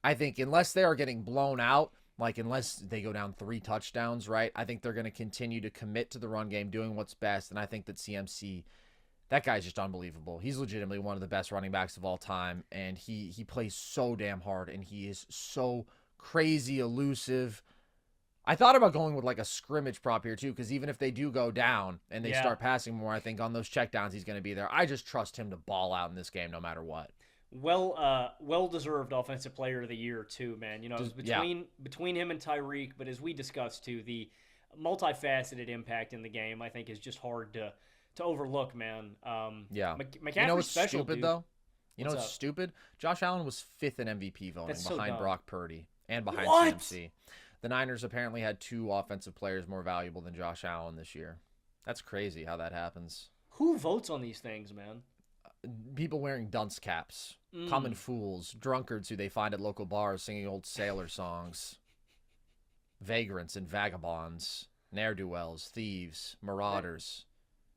I think unless they are getting blown out, like unless they go down 3 touchdowns, right, I think they're going to continue to commit to the run game, doing what's best. And I think that CMC, that guy's just unbelievable. He's legitimately one of the best running backs of all time. And he plays so damn hard, and he is so crazy elusive. I thought about going with like a scrimmage prop here too, because even if they do go down and they start passing more, I think on those checkdowns he's going to be there. I just trust him to ball out in this game no matter what. Well-deserved offensive player of the year too, man. You know, it was between him and Tyreek, but as we discussed too, the multifaceted impact in the game I think is just hard to overlook, man. McCaffrey's you know what's special, stupid dude. though? You know what's stupid? Josh Allen was 5th in MVP voting behind Brock Purdy and behind CMC. The Niners apparently had 2 offensive players more valuable than Josh Allen this year. That's crazy how that happens. Who votes on these things, man? People wearing dunce caps, common fools, drunkards who they find at local bars singing old sailor songs, vagrants and vagabonds, ne'er-do-wells, thieves, marauders.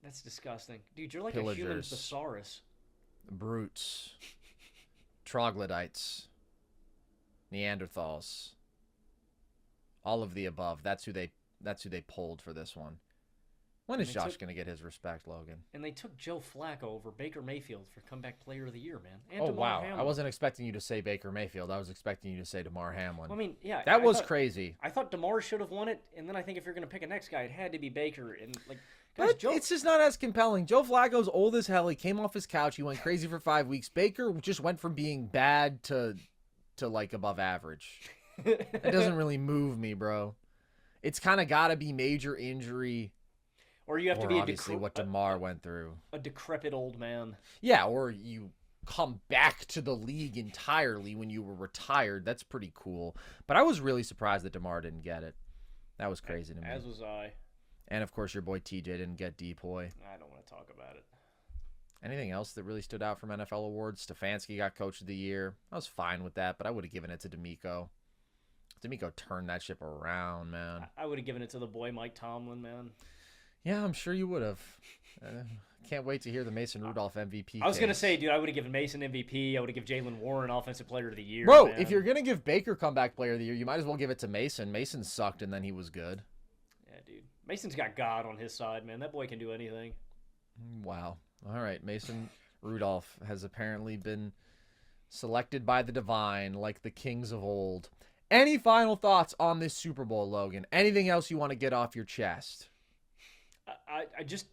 That's disgusting. Dude, you're like pillagers, a human thesaurus. Brutes, troglodytes, Neanderthals. All of the above. That's who they polled for this one. When is Josh going to get his respect, Logan? And they took Joe Flacco over Baker Mayfield for comeback player of the year, man. And oh, DeMar wow. Hamlin. I wasn't expecting you to say Baker Mayfield. I was expecting you to say DeMar Hamlin. Well, I mean, yeah. That was crazy. I thought DeMar should have won it, and then I think if you're going to pick a next guy, it had to be Baker. And like, guys, but it's just not as compelling. Joe Flacco's old as hell. He came off his couch. He went crazy for 5 weeks. Baker just went from being bad to like above average. It doesn't really move me, bro. It's kind of got to be major injury. Or you have to be obviously what DeMar went through. A decrepit old man. Yeah, or you come back to the league entirely when you were retired. That's pretty cool. But I was really surprised that DeMar didn't get it. That was crazy to me. As was I. And, of course, your boy TJ didn't get Depoy. I don't want to talk about it. Anything else that really stood out from NFL awards? Stefanski got Coach of the Year. I was fine with that, but I would have given it to D'Amico. D'Amico turned that ship around, man. I would have given it to the boy Mike Tomlin, man. Yeah, I'm sure you would have. Can't wait to hear the Mason Rudolph MVP. I was going to say, dude, I would have given Mason MVP. I would have given Jalen Warren Offensive Player of the Year. Bro, man. if you're going to give Baker Comeback Player of the Year, you might as well give it to Mason. Mason sucked, and then he was good. Yeah, dude. Mason's got God on his side, man. That boy can do anything. Wow. All right, Mason Rudolph has apparently been selected by the divine like the kings of old. Any final thoughts on this Super Bowl, Logan? Anything else you want to get off your chest? I just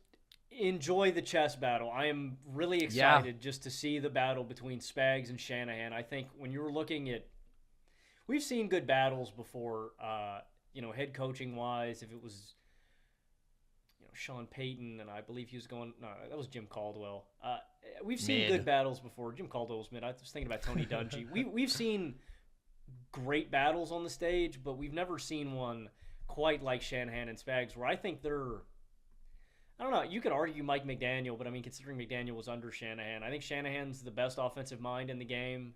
enjoy the chess battle. I am really excited just to see the battle between Spags and Shanahan. I think when you're looking at, we've seen good battles before, head coaching wise. If it was, Sean Payton, and I believe he was going, no, that was Jim Caldwell. We've seen good battles before. Jim Caldwell was mid. I was thinking about Tony Dungy. We've seen great battles on the stage, but we've never seen one quite like Shanahan and Spags, where I think they're, I don't know, you could argue Mike McDaniel, but I mean, considering McDaniel was under Shanahan, I think Shanahan's the best offensive mind in the game,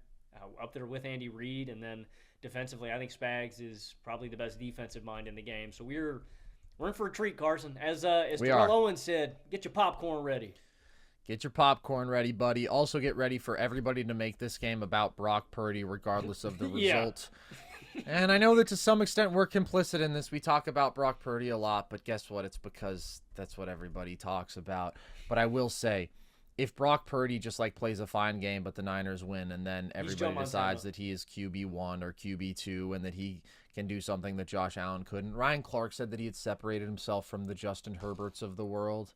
up there with Andy Reid, and then defensively, I think Spags is probably the best defensive mind in the game. So we're in for a treat, Carson. As Terrell Owens said, get your popcorn ready. Get your popcorn ready, buddy. Also get ready for everybody to make this game about Brock Purdy, regardless of the result. And I know that to some extent we're complicit in this. We talk about Brock Purdy a lot, but guess what? It's because that's what everybody talks about. But I will say, if Brock Purdy just plays a fine game, but the Niners win, and then everybody decides that he is QB1 or QB2 and that he can do something that Josh Allen couldn't. Ryan Clark said that he had separated himself from the Justin Herberts of the world.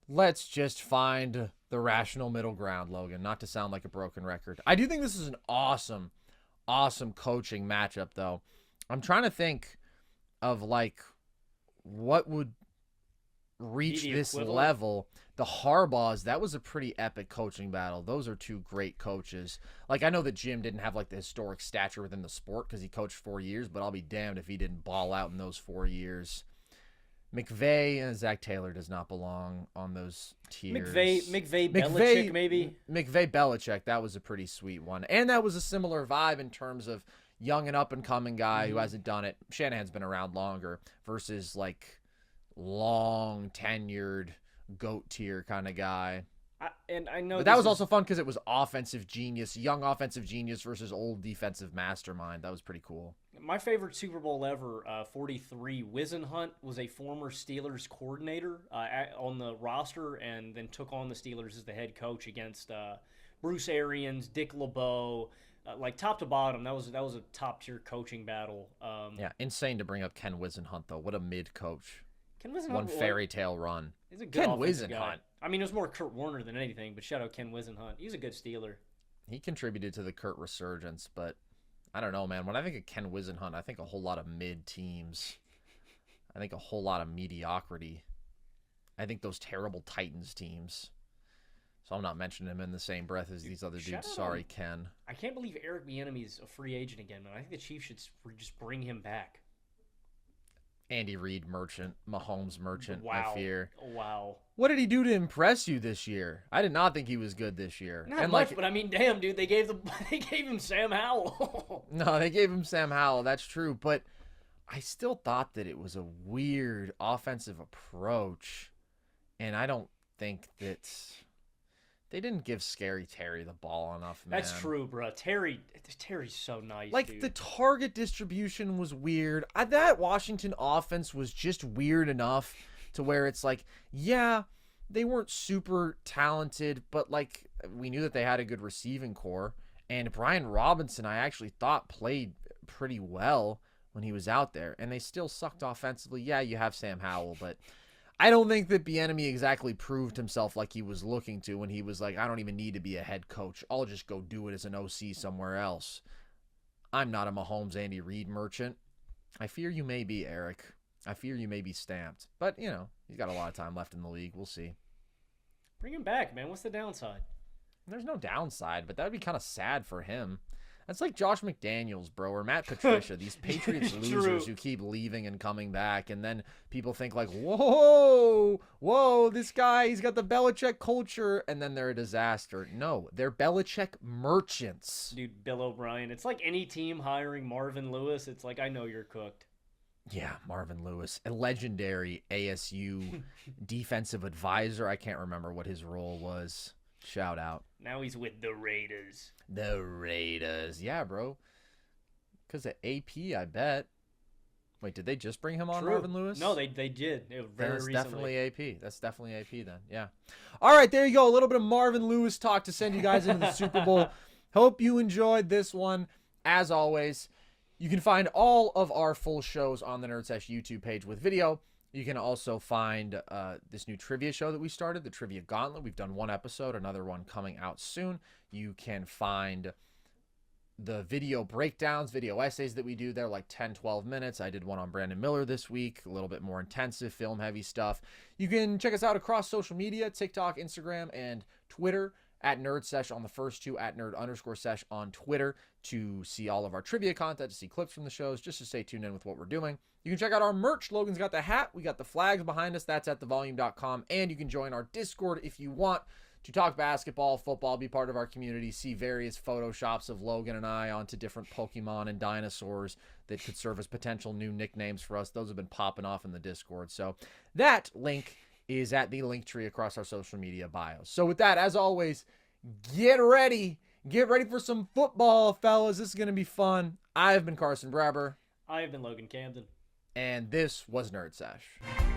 Let's just find the rational middle ground, Logan, not to sound like a broken record. I do think this is an awesome coaching matchup, though. I'm trying to think of what would reach this level. The Harbaughs, that was a pretty epic coaching battle. Those are two great coaches. I know that Jim didn't have the historic stature within the sport because he coached 4 years, but I'll be damned if he didn't ball out in those 4 years. McVay and Zach Taylor does not belong on those tiers. Belichick, maybe. McVay Belichick, that was a pretty sweet one. And that was a similar vibe in terms of young and up-and-coming guy who hasn't done it. Shanahan's been around longer versus, like, long-tenured GOAT tier kind of guy. I know but that was also fun because it was offensive genius, young offensive genius versus old defensive mastermind. That was pretty cool. My favorite Super Bowl ever, 43, Wisenhunt was a former Steelers coordinator on the roster and then took on the Steelers as the head coach against Bruce Arians, Dick LeBeau. Like top to bottom, that was a top-tier coaching battle. Yeah, insane to bring up Ken Wisenhunt, though. What a mid-coach. Ken Wisenhunt, one fairy tale run. He's a good Ken offensive Wisenhunt. guy. I mean, it was more Kurt Warner than anything, but shout out Ken Wisenhunt. He's a good Steeler. He contributed to the Kurt resurgence, but I don't know, man. When I think of Ken Wisenhunt, I think a whole lot of mid teams. I think a whole lot of mediocrity. I think those terrible Titans teams. So I'm not mentioning him in the same breath as these other dudes. Sorry, Ken. I can't believe Eric Bieniemy's a free agent again, man. I think the Chiefs should just bring him back. Andy Reid merchant, Mahomes merchant, Wow. I fear. Wow. What did he do to impress you this year? I did not think he was good this year. Not much, but I mean, damn, dude, they gave him Sam Howell. No, they gave him Sam Howell. That's true, but I still thought that it was a weird offensive approach, and I don't think that they didn't give Scary Terry the ball enough, man. That's true, bro. Terry's so nice, like, dude. the target distribution was weird. That Washington offense was just weird enough to where it's like, yeah, they weren't super talented, but, like, we knew that they had a good receiving core. And Brian Robinson, I actually thought, played pretty well when he was out there. And they still sucked offensively. Yeah, you have Sam Howell, but I don't think that Bieniemy exactly proved himself like he was looking to when he was like, I don't even need to be a head coach. I'll just go do it as an OC somewhere else. I'm not a Mahomes Andy Reid merchant. I fear you may be, Eric. I fear you may be stamped. But, you know, he's got a lot of time left in the league. We'll see. Bring him back, man. What's the downside? There's no downside, but that would be kind of sad for him. That's like Josh McDaniels, bro, or Matt Patricia, these Patriots losers who keep leaving and coming back, and then people think like, whoa, this guy, he's got the Belichick culture, and then they're a disaster. No, they're Belichick merchants. Dude, Bill O'Brien. It's like any team hiring Marvin Lewis. It's like, I know you're cooked. Yeah, Marvin Lewis, a legendary ASU defensive advisor. I can't remember what his role was. Shout out. Now he's with the Raiders. The Raiders. Yeah, bro. Because of AP, I bet. Wait, did they just bring him on, True. Marvin Lewis? No, they did. It was very That's recently. definitely AP. That's definitely AP then. Yeah. All right, there you go. A little bit of Marvin Lewis talk to send you guys into the Super Bowl. Hope you enjoyed this one. As always, you can find all of our full shows on the Nerd Sesh YouTube page with video. You can also find this new trivia show that we started, the Trivia Gauntlet. We've done one episode, another one coming out soon. You can find the video breakdowns, video essays that we do. They're like 10, 12 minutes. I did one on Brandon Miller this week, a little bit more intensive, film-heavy stuff. You can check us out across social media, TikTok, Instagram, and Twitter, at NerdSesh on the first two, at Nerd_Sesh on Twitter, to see all of our trivia content, to see clips from the shows, just to stay tuned in with what we're doing. You can check out our merch. Logan's got the hat. We got the flags behind us. That's at thevolume.com. And you can join our Discord if you want to talk basketball, football, be part of our community, see various photoshops of Logan and I onto different Pokemon and dinosaurs that could serve as potential new nicknames for us. Those have been popping off in the Discord. So that link is at the link tree across our social media bios. So with that, as always, get ready. Get ready for some football, fellas. This is going to be fun. I have been Carson Brabber. I have been Logan Camden. And this was Nerd Sesh.